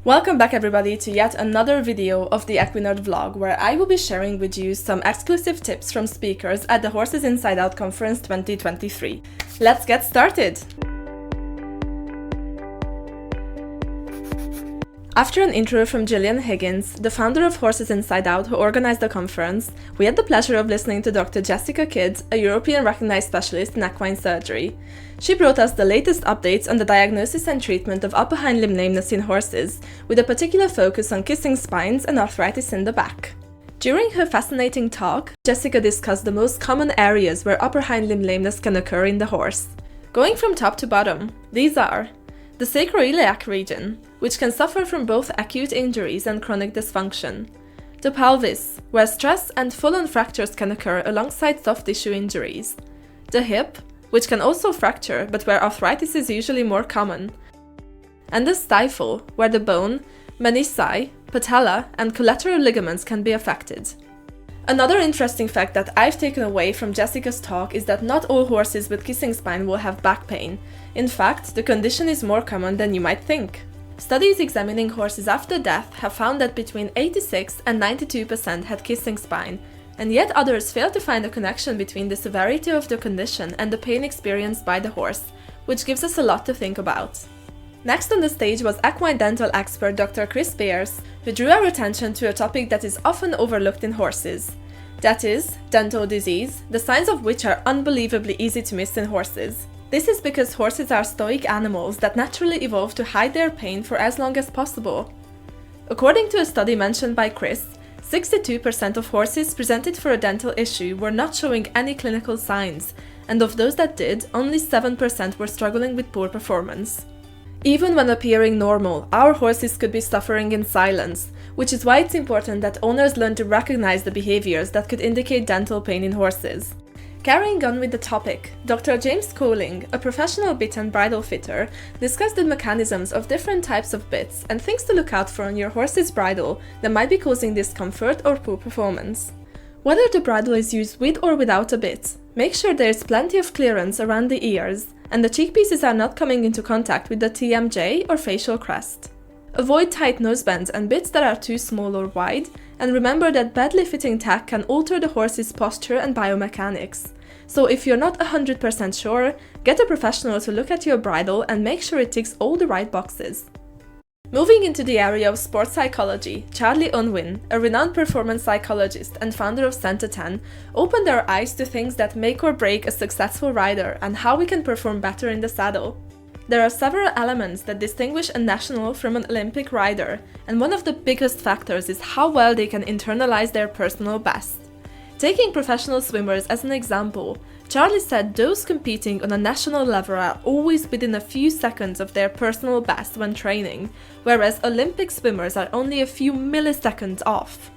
Welcome back everybody to yet another video of the Equinerd vlog, where I will be sharing with you some exclusive tips from speakers at the Horses Inside Out Conference 2023. Let's get started! After an intro from Gillian Higgins, the founder of Horses Inside Out who organized the conference, we had the pleasure of listening to Dr. Jessica Kidd, a European recognized specialist in equine surgery. She brought us the latest updates on the diagnosis and treatment of upper hind limb lameness in horses, with a particular focus on kissing spines and arthritis in the back. During her fascinating talk, Jessica discussed the most common areas where upper hind limb lameness can occur in the horse. Going from top to bottom, these are the sacroiliac region, which can suffer from both acute injuries and chronic dysfunction. The pelvis, where stress and full-on fractures can occur alongside soft tissue injuries. The hip, which can also fracture but where arthritis is usually more common. And the stifle, where the bone, menisci, patella, and collateral ligaments can be affected. Another interesting fact that I've taken away from Jessica's talk is that not all horses with kissing spine will have back pain. In fact, the condition is more common than you might think. Studies examining horses after death have found that between 86 and 92% had kissing spine, and yet others fail to find a connection between the severity of the condition and the pain experienced by the horse, which gives us a lot to think about. Next on the stage was equine dental expert Dr. Chris Beers, who drew our attention to a topic that is often overlooked in horses. That is, dental disease, the signs of which are unbelievably easy to miss in horses. This is because horses are stoic animals that naturally evolved to hide their pain for as long as possible. According to a study mentioned by Chris, 62% of horses presented for a dental issue were not showing any clinical signs, and of those that did, only 7% were struggling with poor performance. Even when appearing normal, our horses could be suffering in silence, which is why it's important that owners learn to recognize the behaviors that could indicate dental pain in horses. Carrying on with the topic, Dr. James Coling, a professional bit and bridle fitter, discussed the mechanisms of different types of bits and things to look out for on your horse's bridle that might be causing discomfort or poor performance. Whether the bridle is used with or without a bit, make sure there is plenty of clearance around the ears and the cheek pieces are not coming into contact with the TMJ or facial crest. Avoid tight nosebands and bits that are too small or wide, and remember that badly fitting tack can alter the horse's posture and biomechanics. So if you're not 100% sure, get a professional to look at your bridle and make sure it ticks all the right boxes. Moving into the area of sports psychology, Charlie Unwin, a renowned performance psychologist and founder of Center 10, opened our eyes to things that make or break a successful rider and how we can perform better in the saddle. There are several elements that distinguish a national from an Olympic rider, and one of the biggest factors is how well they can internalize their personal best. Taking professional swimmers as an example, Charlie said those competing on a national level are always within a few seconds of their personal best when training, whereas Olympic swimmers are only a few milliseconds off.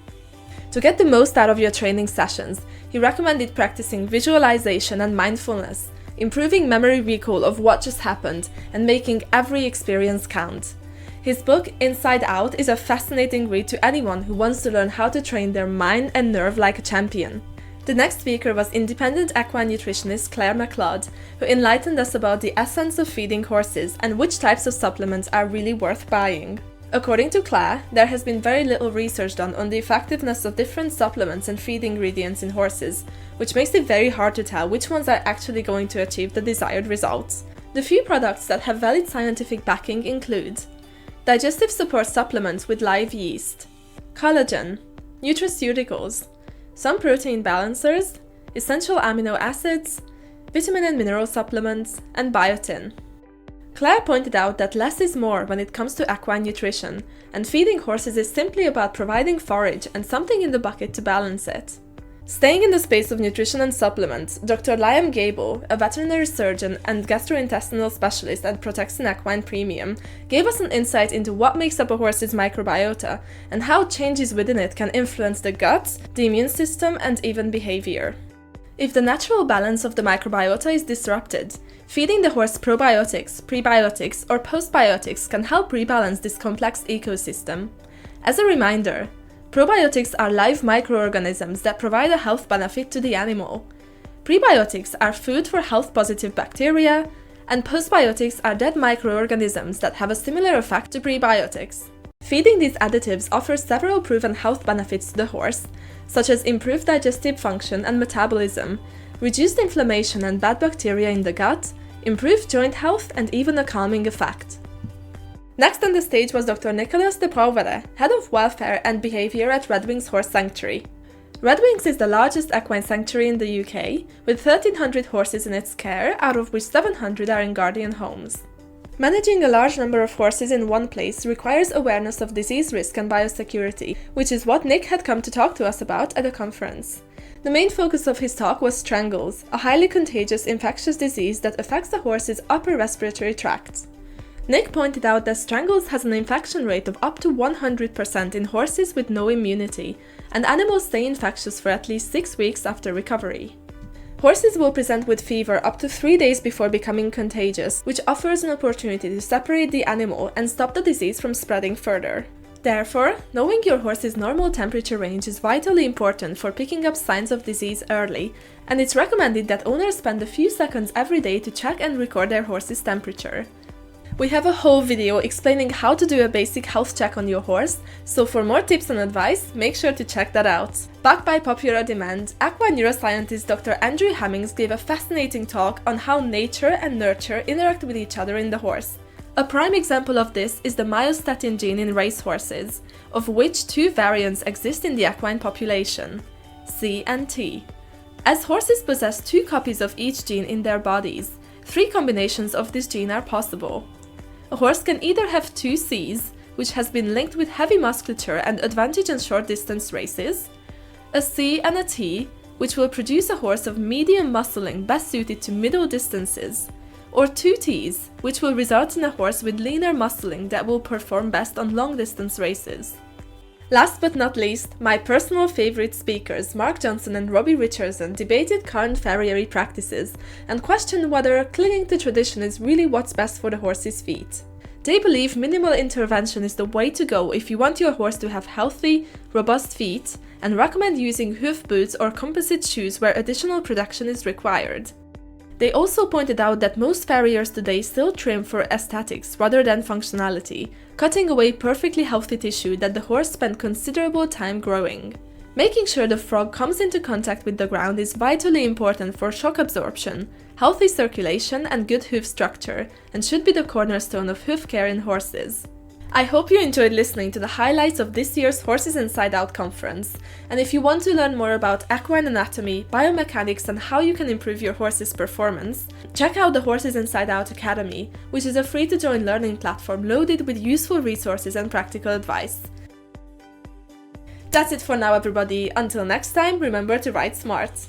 To get the most out of your training sessions, he recommended practicing visualization and mindfulness, improving memory recall of what just happened, and making every experience count. His book, Inside Out, is a fascinating read to anyone who wants to learn how to train their mind and nerve like a champion. The next speaker was independent equine nutritionist Claire McLeod, who enlightened us about the essence of feeding horses and which types of supplements are really worth buying. According to Claire, there has been very little research done on the effectiveness of different supplements and feed ingredients in horses, which makes it very hard to tell which ones are actually going to achieve the desired results. The few products that have valid scientific backing include digestive support supplements with live yeast, collagen, nutraceuticals, some protein balancers, essential amino acids, vitamin and mineral supplements, and biotin. Claire pointed out that less is more when it comes to equine nutrition, and feeding horses is simply about providing forage and something in the bucket to balance it. Staying in the space of nutrition and supplements, Dr. Liam Gable, a veterinary surgeon and gastrointestinal specialist at Protection Equine Premium, gave us an insight into what makes up a horse's microbiota and how changes within it can influence the gut, the immune system, and even behavior. If the natural balance of the microbiota is disrupted, feeding the horse probiotics, prebiotics, or postbiotics can help rebalance this complex ecosystem. As a reminder, probiotics are live microorganisms that provide a health benefit to the animal. Prebiotics are food for health-positive bacteria, and postbiotics are dead microorganisms that have a similar effect to prebiotics. Feeding these additives offers several proven health benefits to the horse, such as improved digestive function and metabolism, reduced inflammation and bad bacteria in the gut, improved joint health, and even a calming effect. Next on the stage was Dr. Nicolas de Prouveire, Head of Welfare and Behaviour at Red Wings Horse Sanctuary. Red Wings is the largest equine sanctuary in the UK, with 1,300 horses in its care, out of which 700 are in guardian homes. Managing a large number of horses in one place requires awareness of disease risk and biosecurity, which is what Nick had come to talk to us about at the conference. The main focus of his talk was Strangles, a highly contagious infectious disease that affects the horse's upper respiratory tract. Nick pointed out that Strangles has an infection rate of up to 100% in horses with no immunity, and animals stay infectious for at least 6 weeks after recovery. Horses will present with fever up to 3 days before becoming contagious, which offers an opportunity to separate the animal and stop the disease from spreading further. Therefore, knowing your horse's normal temperature range is vitally important for picking up signs of disease early, and it's recommended that owners spend a few seconds every day to check and record their horse's temperature. We have a whole video explaining how to do a basic health check on your horse, so for more tips and advice, make sure to check that out. Backed by popular demand, equine neuroscientist Dr. Andrew Hemmings gave a fascinating talk on how nature and nurture interact with each other in the horse. A prime example of this is the myostatin gene in racehorses, of which 2 variants exist in the equine population, C and T. As horses possess 2 copies of each gene in their bodies, 3 combinations of this gene are possible. A horse can either have 2 Cs, which has been linked with heavy musculature and advantage in short-distance races, a C and a T, which will produce a horse of medium muscling best suited to middle distances, or 2 Ts, which will result in a horse with leaner muscling that will perform best on long-distance races. Last but not least, my personal favorite speakers Mark Johnson and Robbie Richardson debated current farriery practices and questioned whether clinging to tradition is really what's best for the horse's feet. They believe minimal intervention is the way to go if you want your horse to have healthy, robust feet, and recommend using hoof boots or composite shoes where additional protection is required. They also pointed out that most farriers today still trim for aesthetics rather than functionality, cutting away perfectly healthy tissue that the horse spent considerable time growing. Making sure the frog comes into contact with the ground is vitally important for shock absorption, healthy circulation, and good hoof structure, and should be the cornerstone of hoof care in horses. I hope you enjoyed listening to the highlights of this year's Horses Inside Out conference, and if you want to learn more about equine anatomy, biomechanics, and how you can improve your horse's performance, check out the Horses Inside Out Academy, which is a free-to-join learning platform loaded with useful resources and practical advice. That's it for now, everybody. Until next time, remember to ride smart.